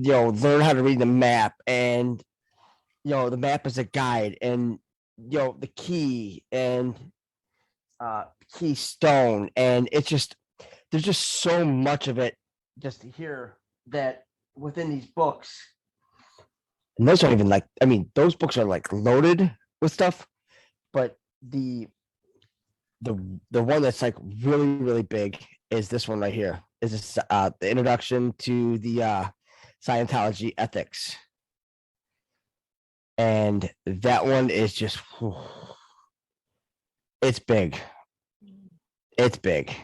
learn how to read the map, and the map is a guide, and the key and keystone, and it's just there's just so much of it just here that within these books. And those aren't even like, I mean, those books are like loaded with stuff, but the one that's like really, really big is this one right here. Is this the introduction to the Scientology ethics. And that one is just it's big. It's big.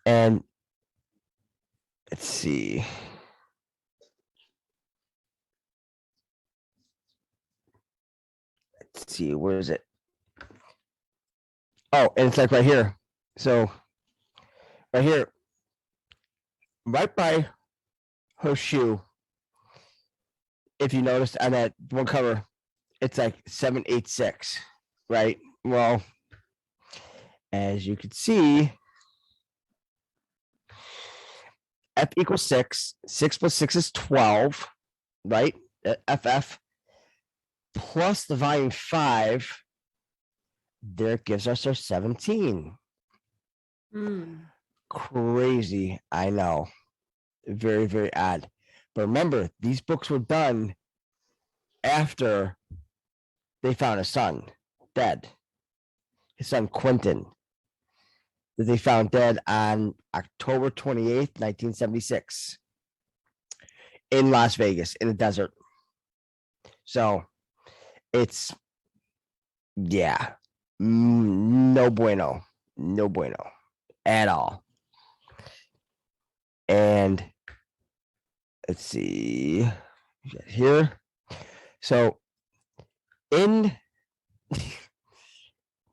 And let's see. Let's see, where is it? Oh, and it's like right here. So right here, right by her shoe, if you noticed on that one cover, it's like 786, right? Well, as you can see, F equals 6. 6 plus 6 is 12, right? FF plus the volume 5, there gives us our 17. Crazy, I know. Very, very odd. But remember, these books were done after they found his son dead. His son Quentin, that they found dead on October 28th, 1976, in Las Vegas, in the desert. So it's, yeah, no bueno, no bueno at all. And let's see here. So in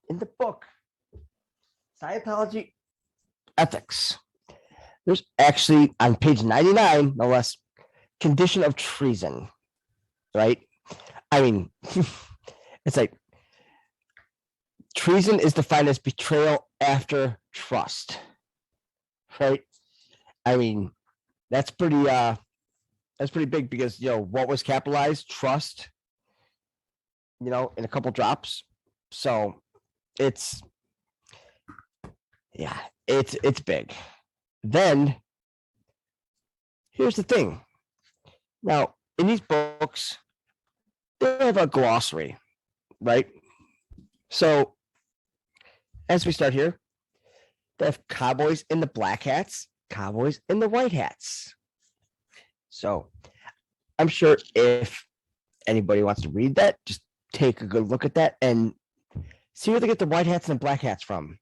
the book Scientology Ethics, there's actually on page 99, no less, condition of treason, right? I mean, it's like treason is defined as betrayal after trust, right? I mean, that's pretty big because what was capitalized? Trust, in a couple drops. So it's big. Then here's the thing. Now, in these books, they have a glossary, right? So as we start here, they have cowboys in the black hats, cowboys in the white hats. So I'm sure if anybody wants to read that, just take a good look at that and see where they get the white hats and the black hats from.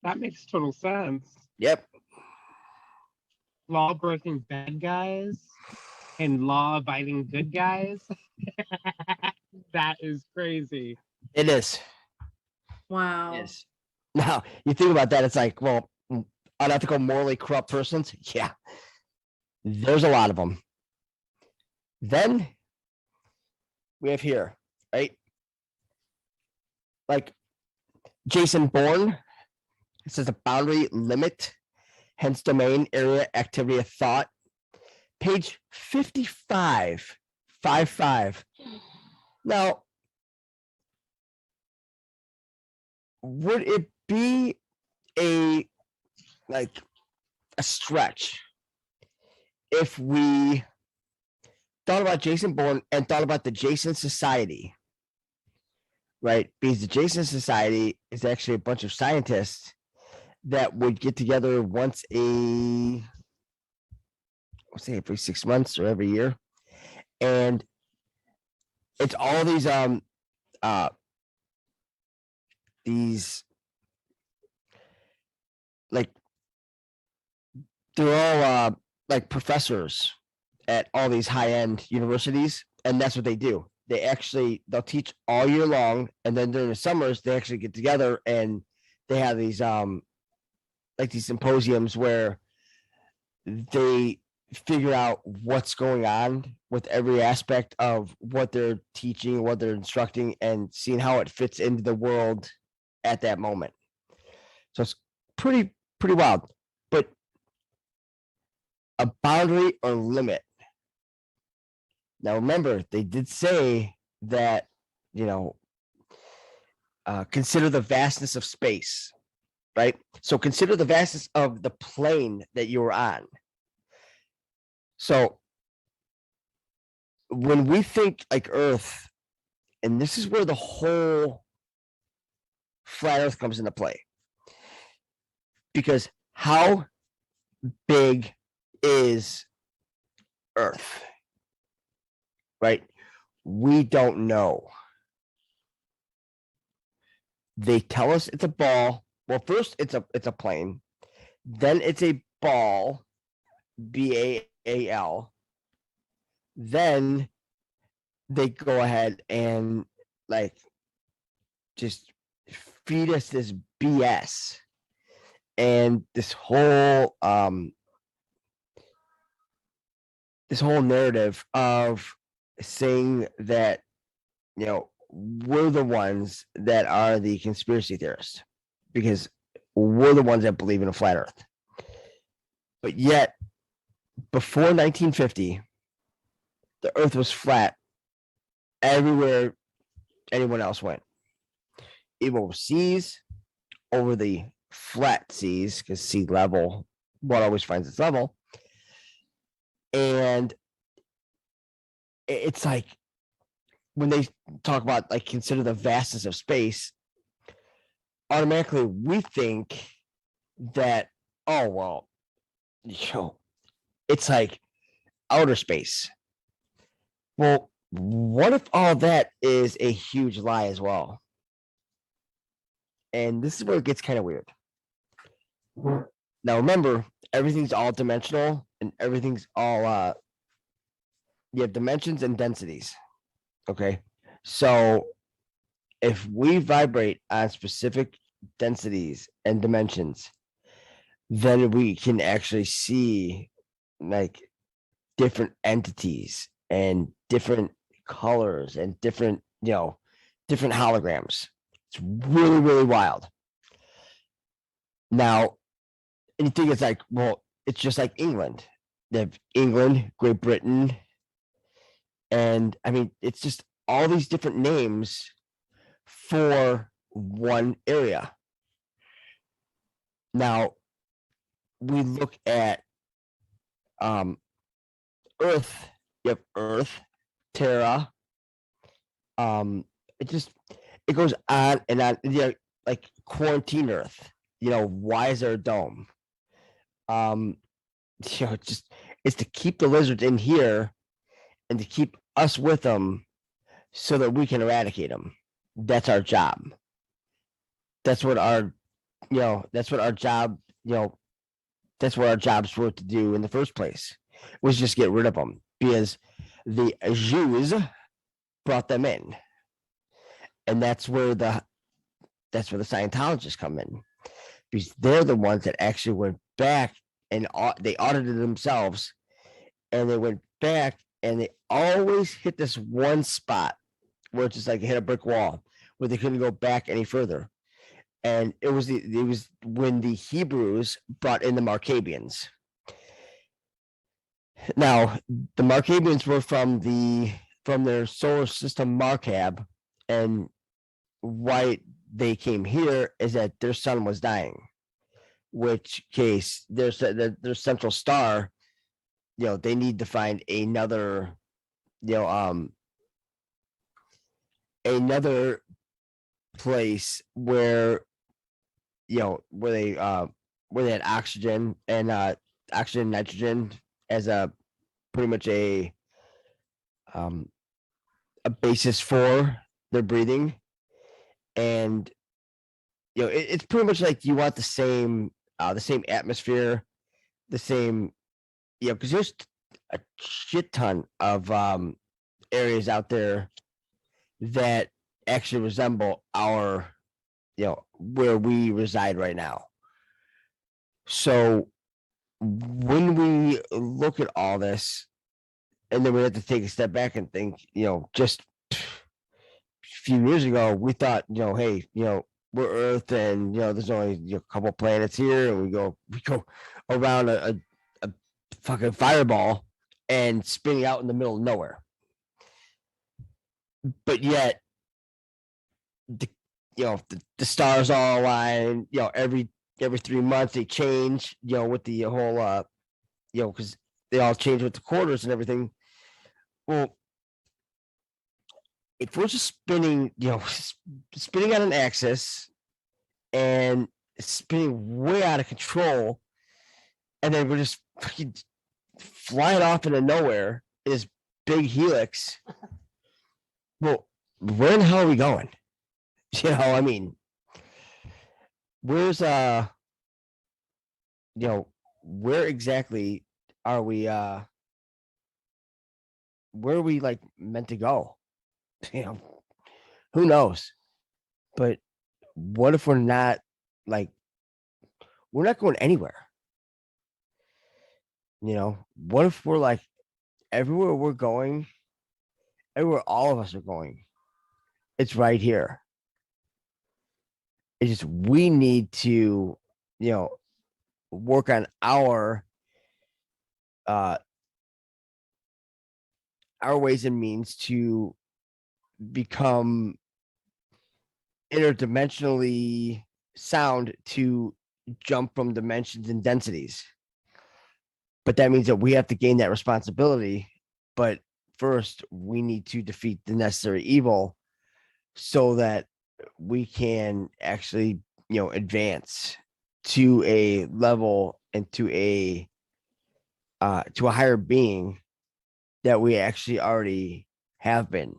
That makes total sense. Yep. Law-breaking bad guys and law-abiding good guys. That is crazy. It is. Wow. It is. Now, you think about that, it's like, well, unethical, morally corrupt persons. Yeah. There's a lot of them. Then we have here, right? Like Jason Bourne, it says a boundary limit, hence domain, area, activity of thought. Page 55, 55. Now, would it be a stretch if we thought about Jason Bourne and thought about the Jason Society, right? Because the Jason Society is actually a bunch of scientists that would get together once every 6 months or every year. And it's all these like, they're all like professors at all these high-end universities, and that's what they do. They'll teach all year long, and then during the summers they actually get together and they have these like these symposiums where they figure out what's going on with every aspect of what they're teaching, what they're instructing, and seeing how it fits into the world at that moment. So it's pretty wild. a boundary or limit. Now remember, they did say that, consider the vastness of space, right? So consider the vastness of the plane that you were on. So when we think like Earth, and this is where the whole flat Earth comes into play, because how big is Earth? Right? We don't know. They tell us it's a ball. Well, first it's a plane, then it's a ball, BAAL. Then they go ahead and like just feed us this BS and this whole narrative of saying that we're the ones that are the conspiracy theorists because we're the ones that believe in a flat earth. But yet before 1950 the earth was flat everywhere anyone else went, even overseas, over the flat seas, because sea level, water always finds its level. And it's like when they talk about like consider the vastness of space, automatically we think that, oh well, it's like outer space. Well, what if all that is a huge lie as well? And this is where it gets kind of weird. Now remember, everything's all dimensional and everything's all you have dimensions and densities. Okay. So if we vibrate on specific densities and dimensions, then we can actually see like different entities and different colors and different holograms. It's really, really wild. Now, and you think it's like, well, it's just like England. They have England, Great Britain, and I mean, it's just all these different names for one area. Now, we look at Earth. You have Earth, Terra. It goes on and on. Like quarantine Earth. Why is there a dome? It's to keep the lizards in here and to keep us with them so that we can eradicate them. That's our job. That's what our job, that's what our jobs were to do in the first place, was just get rid of them because the Jews brought them in. And that's where the Scientologists come in, because they're the ones that actually went back and they audited themselves, and they went back and they always hit this one spot where it's just like hit a brick wall where they couldn't go back any further. And it was when the Hebrews brought in the Markabians. Now, the Markabians were from their solar system Markab, and why they came here is that their sun was dying, which case their central star, they need to find another place where they had oxygen and nitrogen as a pretty much a basis for their breathing. And it's pretty much like you want the same atmosphere, the same, because there's a shit ton of areas out there that actually resemble our where we reside right now. So when we look at all this, and then we have to take a step back and think, just a few years ago, we thought, hey, we're Earth, and there's only a couple planets here, and we go around a fucking fireball and spinning out in the middle of nowhere. But yet, the the stars all align. Every 3 months they change. With the whole because they all change with the quarters and everything. Well, if we're just spinning, spinning on an axis and spinning way out of control, and then we're just fucking flying off into nowhere in this big helix. Well, where in the hell are we going? I mean, where's where exactly are we where are we like meant to go? Who knows? But what if we're not like we're not going anywhere? What if we're like everywhere we're going, everywhere all of us are going, it's right here. It's just we need to, work on our ways and means to become interdimensionally sound to jump from dimensions and densities. But that means that we have to gain that responsibility. But first, we need to defeat the necessary evil so that we can actually, advance to a level and to a higher being that we actually already have been.